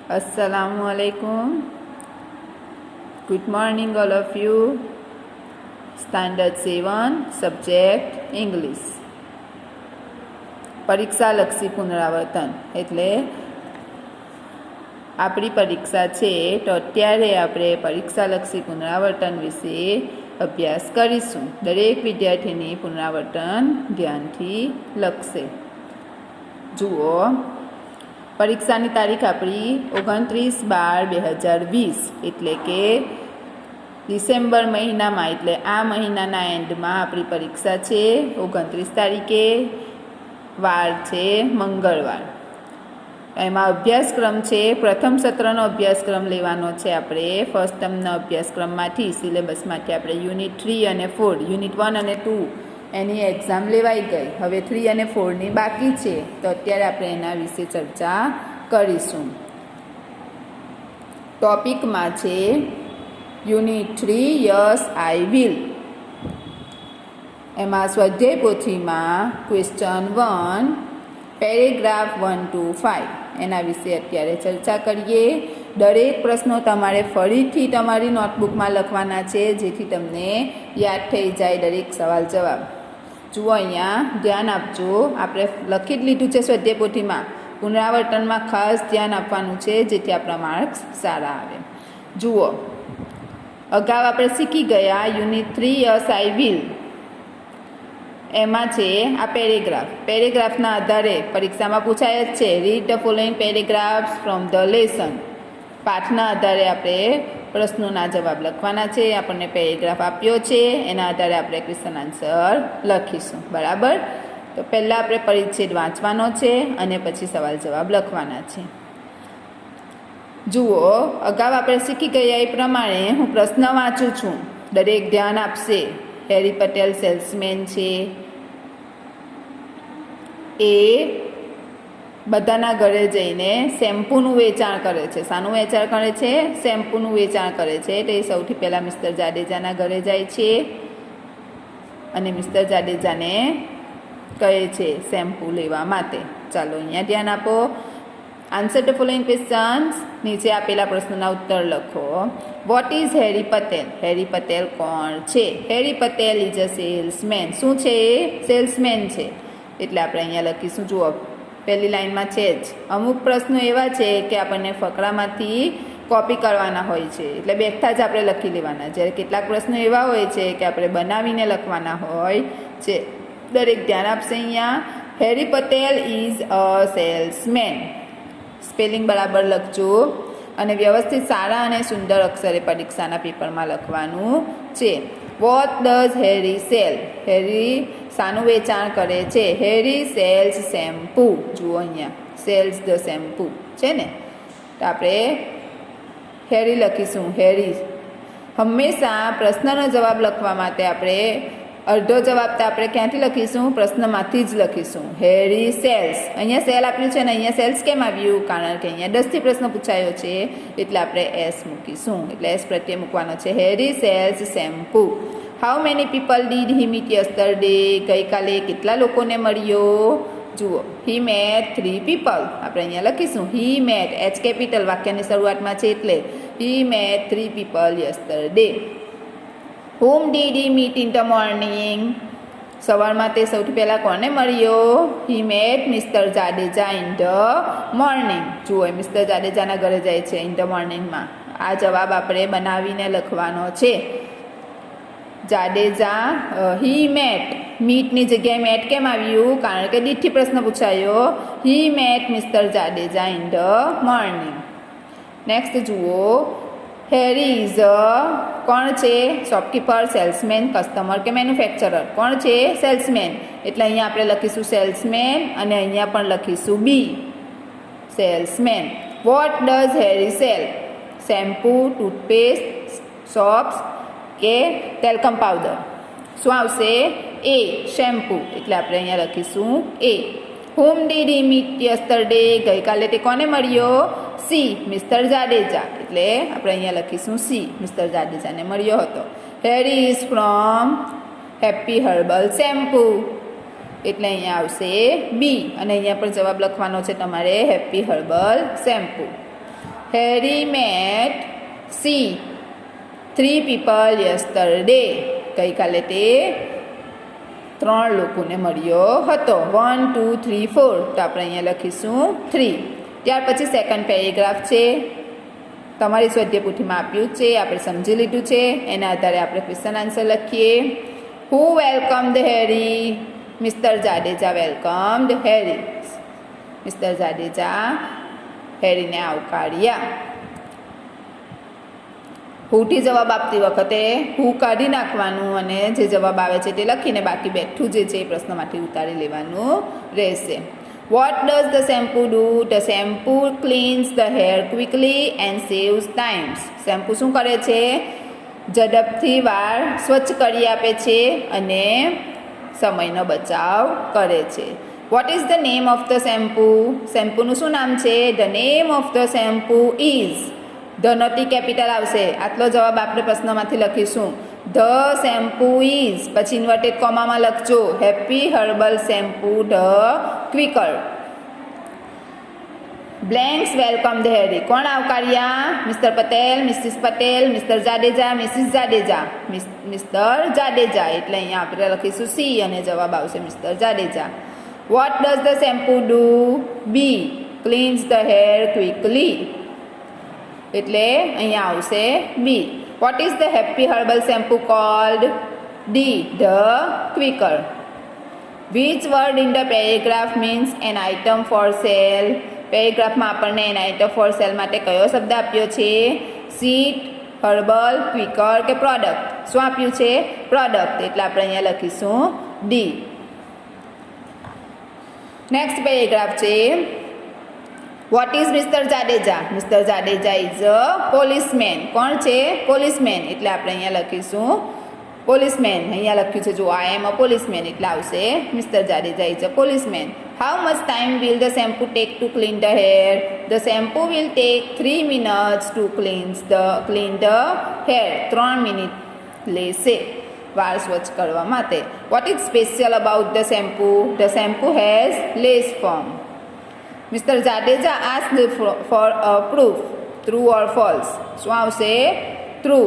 Assalamualaikum. Good morning, all of you. Standard 7, subject English. પરીક્ષાલક્ષી પુનરાવર્તન એટલે આપણી પરીક્ષા છે તો અત્યારે આપણે પરીક્ષાલક્ષી પુનરાવર્તન વિશે અભ્યાસ કરીશું. દરેક વિદ્યાર્થીની પુનરાવર્તન ધ્યાનથી લખશે. જુઓ, પરીક્ષાની તારીખ આપણી 29/12/2020 એટલે કે ડિસેમ્બર મહિનામાં, એટલે આ મહિનાના એન્ડમાં આપણી પરીક્ષા છે. 29 તારીખે, વાર છે મંગળવાર. એમાં અભ્યાસક્રમ છે, પ્રથમ સત્રનો અભ્યાસક્રમ લેવાનો છે આપણે. ફર્સ્ટ ટર્મના અભ્યાસક્રમમાંથી, સિલેબસમાંથી આપણે યુનિટ 3 અને 4, યુનિટ 1 અને 2 એની એક્ઝામ લેવાઈ ગઈ. હવે 3 અને 4ની બાકી છે, તો અત્યારે આપણે એના વિશે ચર્ચા કરીશું. ટોપિકમાં છે યુનિટ 3 યસ આઈ વિલ. એમાં સ્વાધ્યાય પોથીમાં ક્વેશ્ચન 1, પેરેગ્રાફ 1 to 5 એના વિશે અત્યારે ચર્ચા કરીએ. દરેક પ્રશ્નો તમારે ફરીથી તમારી નોટબુકમાં લખવાના છે, જેથી તમને યાદ થઈ જાય દરેક સવાલ જવાબ. જુઓ, અહીંયા ધ્યાન આપજો. આપણે લખી જ લીધું છે સ્વાધ્યાય પોથીમાં. પુનરાવર્તનમાં ખાસ ધ્યાન આપવાનું છે, જેથી આપણા માર્ક્સ સારા આવે. જુઓ, અગાઉ આપણે શીખી ગયા યુનિટ 3 યસ આઈ વિલ. એમાં છે આ પેરેગ્રાફ. પેરેગ્રાફના આધારે પરીક્ષામાં પૂછાય જ છે, read the following paragraphs from the lesson. પાઠના આધારે આપણે પ્રશ્નોના જવાબ લખવાના છે. આપણને પેરેગ્રાફ આપ્યો છે, એના આધારે આપણે ક્વેશ્ચન આન્સર લખીશું. બરાબર? તો પહેલાં આપણે પરિચ્છેદ વાંચવાનો છે અને પછી સવાલ જવાબ લખવાના છે. જુઓ, અગાઉ આપણે શીખી ગયા એ પ્રમાણે હું પ્રશ્ન વાંચું છું. દરેક ધ્યાન આપશે. હેરી પટેલ સેલ્સમેન છે. એ બધાના ઘરે જઈને શેમ્પૂનું વેચાણ કરે છે. શાનું વેચાણ કરે છે? શેમ્પૂનું વેચાણ કરે છે. તો એ સૌથી પહેલાં મિસ્ટર જાડેજાના ઘરે જાય છે અને મિસ્ટર જાડેજાને કહે છે શેમ્પૂ લેવા માટે. ચાલો અહીંયા ધ્યાન આપો. Answer the following questions. નીચે આપેલા પ્રશ્નોના ઉત્તર લખો. વોટ ઇઝ હેરી પટેલ? હેરી પટેલ કોણ છે? હેરી પટેલ ઇઝ અ સેલ્સમેન. શું છે એ? સેલ્સમેન છે. એટલે આપણે અહીંયા લખીશું. જુઓ, પહેલી લાઈનમાં છે જ. અમુક પ્રશ્નો એવા છે કે આપણને ફકરામાંથી કોપી કરવાના હોય છે, એટલે બેઠા જ આપણે લખી લેવાના. જ્યારે કેટલાક પ્રશ્નો એવા હોય છે કે આપણે બનાવીને લખવાના હોય છે. દરેક ધ્યાન આપશે. અહીંયા Harry Patel is a salesman. Spelling બરાબર લખજો અને વ્યવસ્થિત સારા અને સુંદર અક્ષરે પરીક્ષાના પેપરમાં લખવાનું છે. What does Harry sell? Harry શાનું વેચાણ કરે છે? Harry sells shampoo. જુઓ અહીંયા સેલ્સ ધ શેમ્પૂ છે ને, તો આપણે હેરી લખીશું. હેરી. હંમેશા પ્રશ્નનો જવાબ લખવા માટે આપણે અડધો જવાબ તો આપણે ક્યાંથી લખીશું? પ્રશ્નમાંથી જ લખીશું. હેરી સેલ્સ. અહીંયા સેલ આપ્યું છે ને, અહીંયા સેલ્સ કેમ આવ્યું? કારણ કે અહીંયા 10થી પ્રશ્ન પૂછાયો છે, એટલે આપણે એસ મૂકીશું. એટલે એસ પ્રત્યે મૂકવાનો છે. Harry sells shampoo. How many people did he meet yesterday? ગઈકાલે કેટલા લોકોને મળ્યો? જુઓ, હી મેટ 3 પીપલ. આપણે અહીંયા લખીશું હી મેટ. એચ કેપિટલ વાક્યની શરૂઆતમાં છે, એટલે હી mat 3 people yesterday. whom did he meet in the morning? સવારમાં તે સૌથી પહેલાં કોને મળ્યો? he met Mr. Jadeja in the morning. જુઓ, મિસ્ટર જાડેજાના ઘરે જાય છે in the morningમાં. આ જવાબ આપણે બનાવીને લખવાનો છે. Jadeja he met. મીટની જગ્યાએ મેટ કેમ આવ્યું? કારણ કે દીઠથી પ્રશ્ન પૂછાયો. he met Mr. Jadeja in the morning. Next જુઓ, હેરી ઇઝ કોણ છે? શોપકીપર, સેલ્સમેન, કસ્ટમર કે મેન્યુફેક્ચરર? કોણ છે? સેલ્સમેન. એટલે અહીંયા આપણે લખીશું સેલ્સમેન અને અહીંયા પણ લખીશું B, salesman. What does Harry sell? Shampoo, toothpaste, soaps કે ટેલ્કમ પાવડર? શું આવશે? A, shampoo. એટલે આપણે અહીંયા લખીશું એ. whom did he meet yesterday? ગઈકાલે તે કોને મળ્યો? C, Mr Jadeja. એટલે આપણે અહીંયા લખીશું સી, મિસ્ટર જાડેજાને મળ્યો હતો. Harry is from happy herbal shampoo. એટલે અહીંયા આવશે બી અને અહીંયા પણ જવાબ લખવાનો છે તમારે હેપી હર્બલ શેમ્પૂ. હેરી મેટ સી 3 people yesterday. ગઈકાલે તે 3 લોકોને મળ્યો હતો. 1 2 3 4. તો આપણે અહીંયા લખીશું 3. ત્યાર પછી સેકન્ડ પેરેગ્રાફ છે. તમારી સ્વાધ્યાય પોથીમાં આપ્યું છે, આપણે સમજી લીધું છે. એના આધારે આપણે ક્વેશ્ચન આન્સર લખીએ. હુ વેલકમ્ડ હેરી? મિસ્ટર જાડેજા વેલકમ્ડ હેરી. મિસ્ટર જાડેજા હેરીને આવકાર્યા. હુથી જવાબ આપતી વખતે હું કાઢી નાખવાનું અને જે જવાબ આવે છે તે લખીને બાકી બેઠું જે છે એ પ્રશ્નમાંથી ઉતારી લેવાનું રહેશે. What does the shampoo do? The shampoo cleanse the hair quickly and saves times. Shampoo શું કરે છે? ઝડપથી વાળ સ્વચ્છ કરી આપે છે અને સમયનો બચાવ કરે છે. What is the name of the shampoo? શેમ્પુનું શું નામ છે? The name of the shampoo is. The નોટી કેપિટલ આવશે. આટલો જવાબ આપણે પ્રશ્નમાંથી લખીશું. ધ શેમ્પુ ઇઝ, પછી ઇન્વર્ટેડ કોમામાં લખજો, happy herbal shampoo the quicker. Blanks welcome the Harry. કોણ આવકાર્યા? Mr Patel, Mrs Patel, Mr Jadeja, Mrs Jadeja. Mr Jadeja એટલે અહીંયા આપણે લખીશું સી અને જવાબ આવશે mister Jadeja. What does the shampoo do? B cleanses the hair quickly એટલે અહીંયા આવશે B. What is the happy herbal shampoo called? D the quicker. Which word in the paragraph means an item for sale? પેરેગ્રાફમાં આપણને an item for cell માટે કયો શબ્દ આપ્યો છે? સીટ, હર્બલ, ક્વિકર કે પ્રોડક્ટ? શું આપ્યું છે? પ્રોડક્ટ એટલે આપણે અહીંયા લખીશું ડી. નેક્સ્ટ પેરેગ્રાફ છે. What is mister Jadeja? Mr Jadeja is a policeman. કોણ છે? પોલીસમેન એટલે આપણે અહીંયા લખીશું પોલીસમેન. અહીંયા લખ્યું છે જો આઈ એમ અ પોલીસમેન એટલે આવશે mister Jadeja is a policeman. How much time will the shampoo take to clean the hair? The shampoo will take 3 minutes to clean the hair. 3 minute લેશે વાળ સ્વચ્છ કરવા માટે. What is special about the shampoo? The shampoo has less foam. Mister Jadeja asked for a proof. True or false? શું આવશે? True.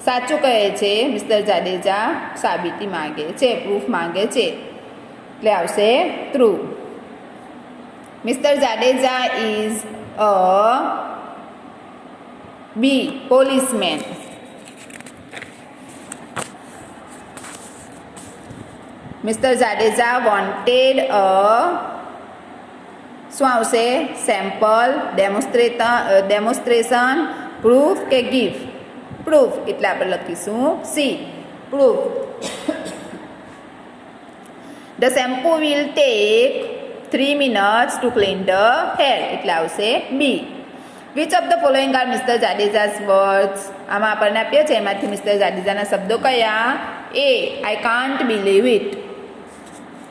સાચું કહે છે. મિસ્ટર જાડેજા સાબિતી માંગે છે, પ્રૂફ માંગે છે એટલે આવશે true. Mr Jadeja is a B policeman. Mr Jadeja wanted a શું આવશે? સેમ્પલ, ડેમોન્સ્ટ્રેશન, પ્રૂફ કે ગિફ્ટ? પ્રૂફ એટલે આપણે લખીશું C proof. The shampoo will take 3 minutes to clean the hair એટલે આવશે B. Which of the following are Mr Jadeja's words? આમાં આપણને આપ્યા છે એમાંથી મિસ્ટર જાડેજાના શબ્દો કયા? A I can't believe it.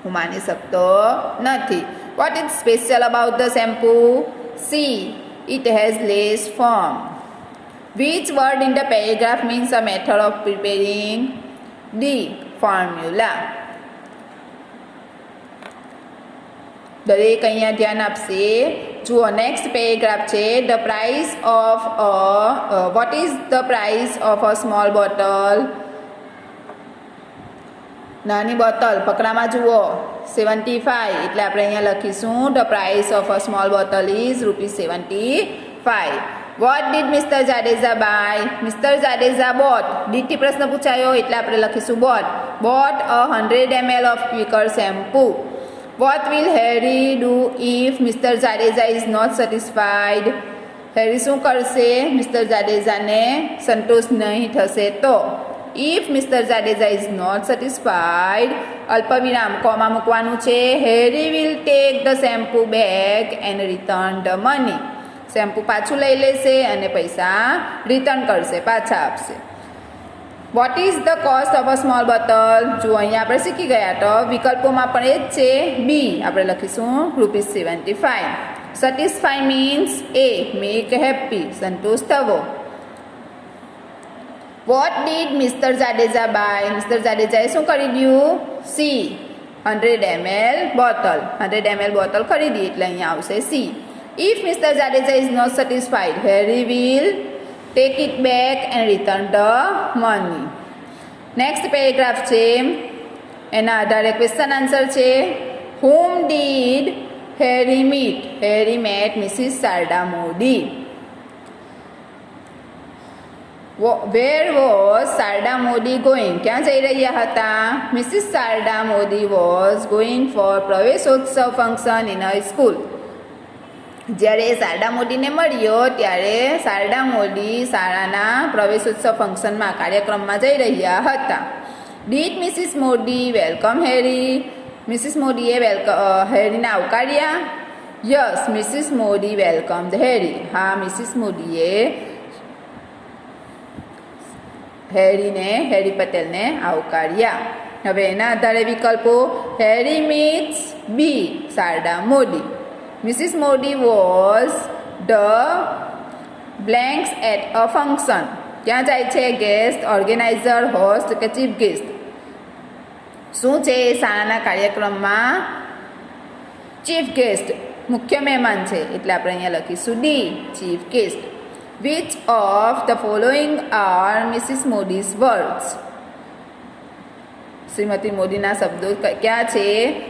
હું માની શકતો નથી. What is special about the shampoo? C it has less foam. Which word in the paragraph means a method of preparing? D formula. દરેક અહીંયા ધ્યાન આપશે. જુઓ નેક્સ્ટ પેરેગ્રાફ છે. The price of a what is the price of a small bottle? નાની bottle પકડામાં જુઓ 75 એટલે આપણે અહીંયા લખીશું the price of a small bottle is ₹75. What did mister Jadeja buy? Mr Jadeja bought. ડીથી પ્રશ્ન પૂછાયો એટલે આપણે લખીશું bought. Bought a 100 ml of quicker shampoo. What will Harry do if Mr Jadeja is not satisfied? Harry શું કરશે? મિસ્ટર જાડેજાને સંતોષ નહીં થશે તો? If Mr Jadeja is not satisfied અલ્પવિરામ કોમા મૂકવાનું છે. Harry will take the shampoo back and return the money. Shampoo પાછું લઈ લેશે અને પૈસા રિટર્ન કરશે, પાછા આપશે. What is the cost of a small bottle? જો અહીંયા આપણે શીખી ગયા તો વિકલ્પોમાં પણ એ જ છે બી. આપણે લખીશું ₹75. સેટિસ્ફાઈ મીન્સ એ મેક હેપી, સંતોષ થવો. What did mister Jadeja buy? Mister જાડેજાએ શું ખરીદ્યું? C 100 ml bottle. 100 ml bottle ખરીદી એટલે અહીંયા આવશે C. If Mr. Jadeja is not satisfied, Harry will take it back and return the money. Next paragraph છે એના આધારે ક્વેશ્ચન આન્સર છે. Whom did Harry meet? Harry met Mrs. Sarda Modi. Where was Sarda Modi going? ક્યાં જઈ રહ્યા હતા? Mrs. Sarda Modi was going for Praveshotsav function in her school. જ્યારે શારદા મોદીને મળ્યો ત્યારે શારદા મોદી શાળાના પ્રવેશોત્સવ ફંક્શનમાં કાર્યક્રમમાં જઈ રહ્યા હતા. Did Mrs Modi welcome Harry? Mrs મોદીએ હેરીને આવકાર્યા? Yes, Mrs Modi welcome Harry. હા, મિસિસ મોદીએ હેરી પટેલને આવકાર્યા. હવે એના આધારે વિકલ્પો. Harry meets B Sharda Modi. Mrs. Modi was the blanks at a function. ક્યાં જાય છે? ગેસ્ટ, ઓર્ગેનાઇઝર, હોસ્ટ કે ચીફ ગેસ્ટ? શું છે શાળાના કાર્યક્રમમાં? ચીફ ગેસ્ટ, મુખ્ય મહેમાન છે, એટલે આપણે અહીંયા લખીશું D, chief guest. Which of the following are Mrs Modi's words? શ્રીમતી મોદીના શબ્દો ક્યાં છે?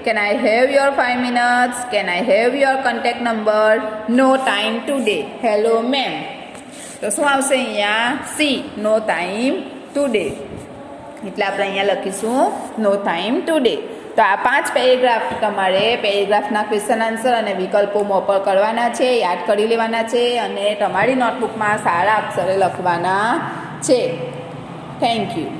Can I have your 5 minutes? Can I have your contact number? No time today. Hello ma'am. તો શું આવશે અહીંયા? C, no time today. એટલે આપણે અહીંયા લખીશું નો ટાઈમ ટુડે. તો આ 5 પેરેગ્રાફ તમારે પેરેગ્રાફના ક્વેશ્ચન આન્સર અને વિકલ્પો મોપર કરવાના છે, યાદ કરી લેવાના છે અને તમારી નોટબુકમાં સારા અક્ષરે લખવાના છે. Thank you.